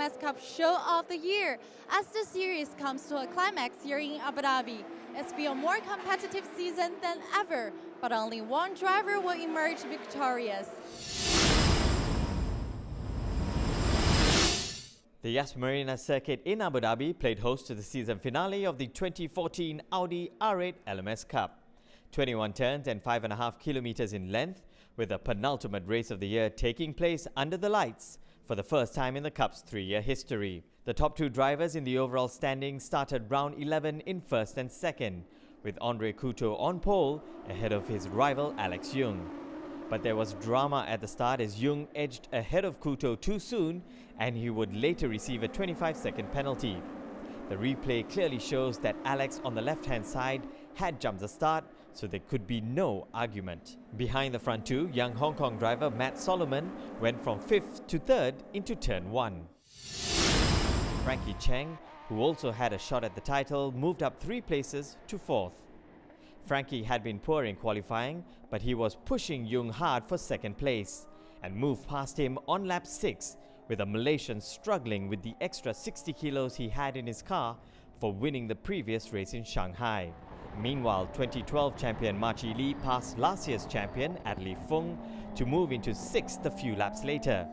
LMS Cup show of the year as the series comes to a climax here in Abu Dhabi. It's been a more competitive season than ever, but only one driver will emerge victorious. The Yas Marina circuit in Abu Dhabi played host to the season finale of the 2014 Audi R8 LMS Cup. 21 turns and 5.5 kilometers in length, with the penultimate race of the year taking place under the lights for the first time in the Cup's 3-year history. The top two drivers in the overall standings started round 11 in first and second, with Andre Couto on pole ahead of his rival Alex Yoong. But there was drama at the start as Yoong edged ahead of Couto too soon, and he would later receive a 25-second penalty. The replay clearly shows that Alex on the left-hand side had jumped the start, so there could be no argument. Behind the front two, young Hong Kong driver Matt Solomon went from 5th to 3rd into turn 1. Frankie Cheng, who also had a shot at the title, moved up 3 places to 4th. Frankie had been poor in qualifying, but he was pushing Yoong hard for 2nd place and moved past him on lap 6, with a Malaysian struggling with the extra 60 kilos he had in his car for winning the previous race in Shanghai. Meanwhile, 2012 champion Ma Chi passed last year's champion Adli Fung to move into 6th a few laps later.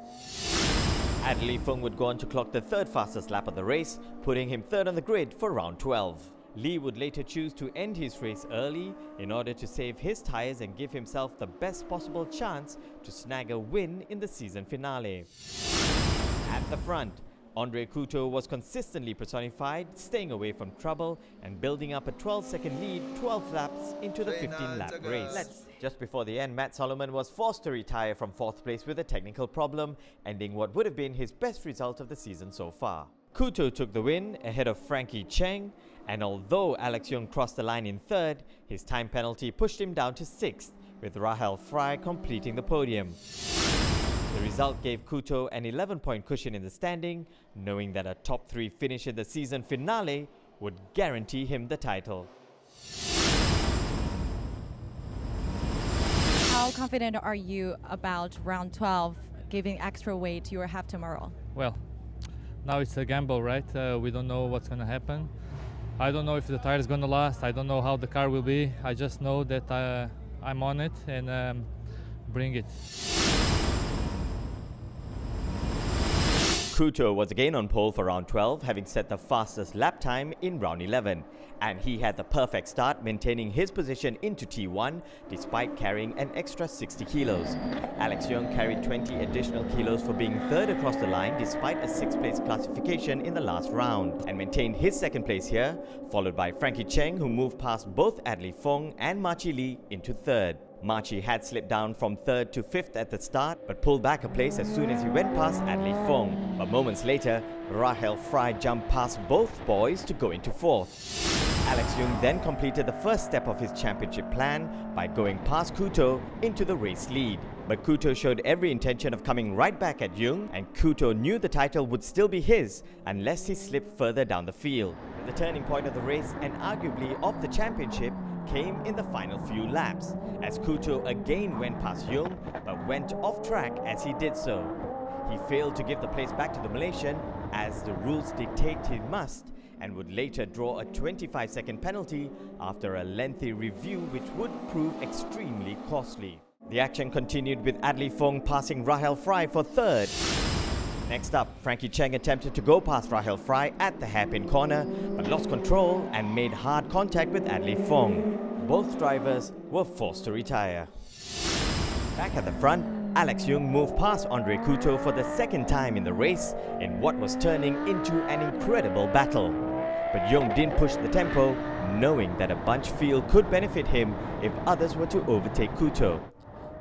Adli Fung would go on to clock the 3rd fastest lap of the race, putting him 3rd on the grid for round 12. Lee would later choose to end his race early in order to save his tyres and give himself the best possible chance to snag a win in the season finale. At the front, Andre Couto was consistently personified, staying away from trouble and building up a 12-second lead 12 laps into the 15-lap race. Just before the end, Matt Solomon was forced to retire from 4th place with a technical problem, ending what would have been his best result of the season so far. Couto took the win ahead of Frankie Cheng, and although Alex Yoong crossed the line in 3rd, his time penalty pushed him down to 6th, with Rahel Fry completing the podium. The result gave Couto an 11-point cushion in the standing, knowing that a top 3 finish in the season finale would guarantee him the title. How confident are you about round 12 giving extra weight you will have tomorrow? Well, now it's a gamble, right? We don't know what's going to happen. I don't know if the tire is going to last. I don't know how the car will be. I just know that I'm on it and bring it. Couto was again on pole for round 12, having set the fastest lap time in round 11. And he had the perfect start, maintaining his position into T1 despite carrying an extra 60 kilos. Alex Yoong carried 20 additional kilos for being 3rd across the line despite a 6th place classification in the last round, and maintained his 2nd place here, followed by Frankie Cheng, who moved past both Adli Fung and Ma Chi into 3rd. Ma Chi had slipped down from 3rd to 5th at the start, but pulled back a place as soon as he went past Adli Fung. But moments later, Rahel Fry jumped past both boys to go into 4th. Alex Yoong then completed the first step of his championship plan by going past Couto into the race lead. But Couto showed every intention of coming right back at Yoong, and Couto knew the title would still be his unless he slipped further down the field. The turning point of the race, and arguably of the championship, came in the final few laps, as Couto again went past Yoong but went off track as he did so. He failed to give the place back to the Malaysian, as the rules dictate he must, and would later draw a 25-second penalty after a lengthy review which would prove extremely costly. The action continued with Adli Fung passing Rahel Fry for 3rd. Next up, Frankie Cheng attempted to go past Rahel Fry at the hairpin corner, but lost control and made hard contact with Adli Fung. Both drivers were forced to retire. Back at the front, Alex Yoong moved past Andre Couto for the 2nd time in the race in what was turning into an incredible battle. But Yoong didn't push the tempo, knowing that a bunch field could benefit him if others were to overtake Couto.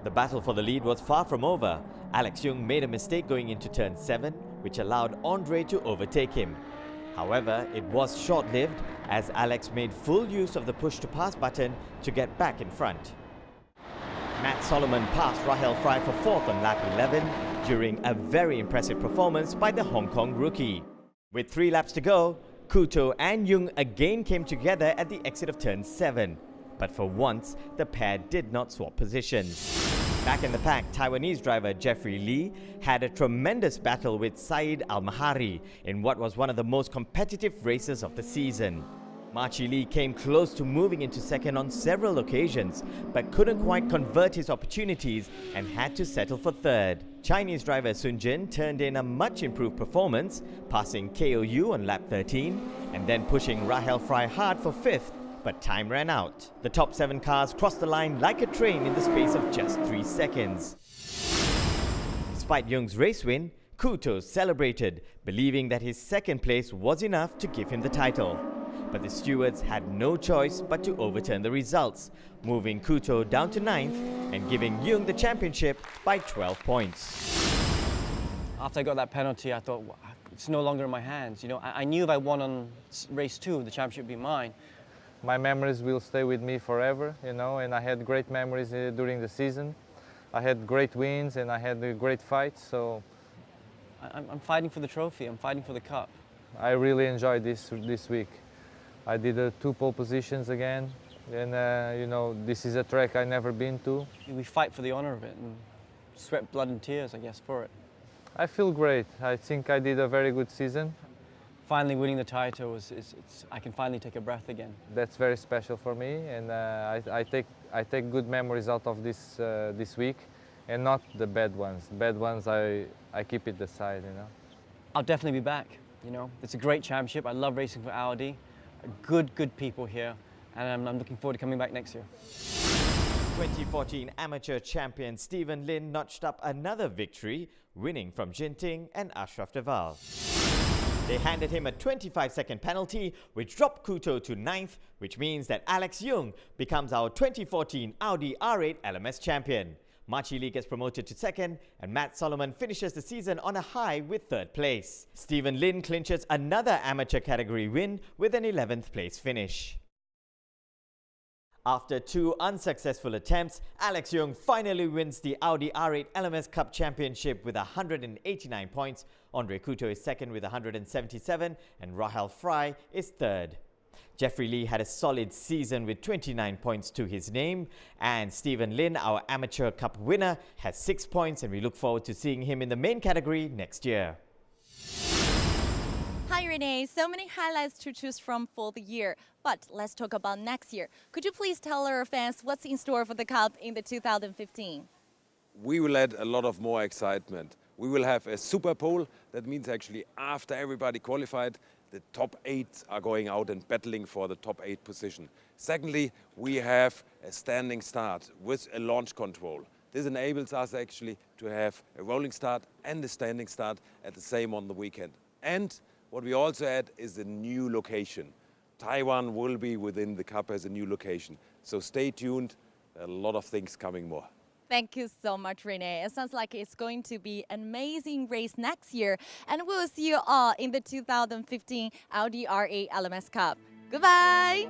The battle for the lead was far from over. Alex Yoong made a mistake going into turn 7, which allowed Andre to overtake him. However, it was short-lived as Alex made full use of the push-to-pass button to get back in front. Matt Solomon passed Rahel Fry for 4th on lap 11 during a very impressive performance by the Hong Kong rookie. With 3 laps to go, Couto and Yoong again came together at the exit of turn 7. But for once, the pair did not swap positions. Back in the pack, Taiwanese driver Jeffrey Lee had a tremendous battle with Saeed Al-Mahari in what was one of the most competitive races of the season. Machi Lee came close to moving into second on several occasions, but couldn't quite convert his opportunities and had to settle for third. Chinese driver Sun Jin turned in a much improved performance, passing KOU on lap 13 and then pushing Rahel Fry hard for fifth, but time ran out. The top 7 cars crossed the line like a train in the space of just 3 seconds. Despite Jung's race win, Kuto celebrated, believing that his second place was enough to give him the title. But the stewards had no choice but to overturn the results, moving Kuto down to 9th and giving Jung the championship by 12 points. After I got that penalty, I thought, it's no longer in my hands. You know, I knew if I won on race 2, the championship would be mine. My memories will stay with me forever, you know, and I had great memories during the season. I had great wins and I had great fights, so... I'm fighting for the trophy, I'm fighting for the cup. I really enjoyed this week. I did 2 pole positions again, and you know, this is a track I've never been to. We fight for the honor of it and sweat, blood and tears, I guess, for it. I feel great. I think I did a very good season. Finally winning the title, I can finally take a breath again. That's very special for me, and I take good memories out of this week, and not the bad ones. Bad ones, I keep it aside, you know. I'll definitely be back, you know. It's a great championship. I love racing for Audi. Good people here, and I'm looking forward to coming back next year. 2014 amateur champion Stephen Lin notched up another victory, winning from Jinting and Ashraf Deval. They handed him a 25-second penalty, which dropped Kuto to 9th, which means that Alex Jung becomes our 2014 Audi R8 LMS champion. Machi Lee gets promoted to 2nd, and Matt Solomon finishes the season on a high with 3rd place. Stephen Lin clinches another amateur category win with an 11th place finish. After 2 unsuccessful attempts, Alex Jung finally wins the Audi R8 LMS Cup Championship with 189 points. Andre Kuto is 2nd with 177, and Rahel Fry is 3rd. Jeffrey Lee had a solid season with 29 points to his name, and Stephen Lin, our Amateur Cup winner, has 6 points, and we look forward to seeing him in the main category next year. Hi Renee, so many highlights to choose from for the year, but let's talk about next year. Could you please tell our fans what's in store for the Cup in the 2015? We will add a lot of more excitement. We will have a super pole. That means actually after everybody qualified, the top 8 are going out and battling for the top 8 position. Secondly, we have a standing start with a launch control. This enables us actually to have a rolling start and a standing start at the same on the weekend. And what we also add is a new location. Taiwan will be within the Cup as a new location. So stay tuned, a lot of things coming more. Thank you so much, Renee. It sounds like it's going to be an amazing race next year. And we'll see you all in the 2015 Audi R8 LMS Cup. Goodbye!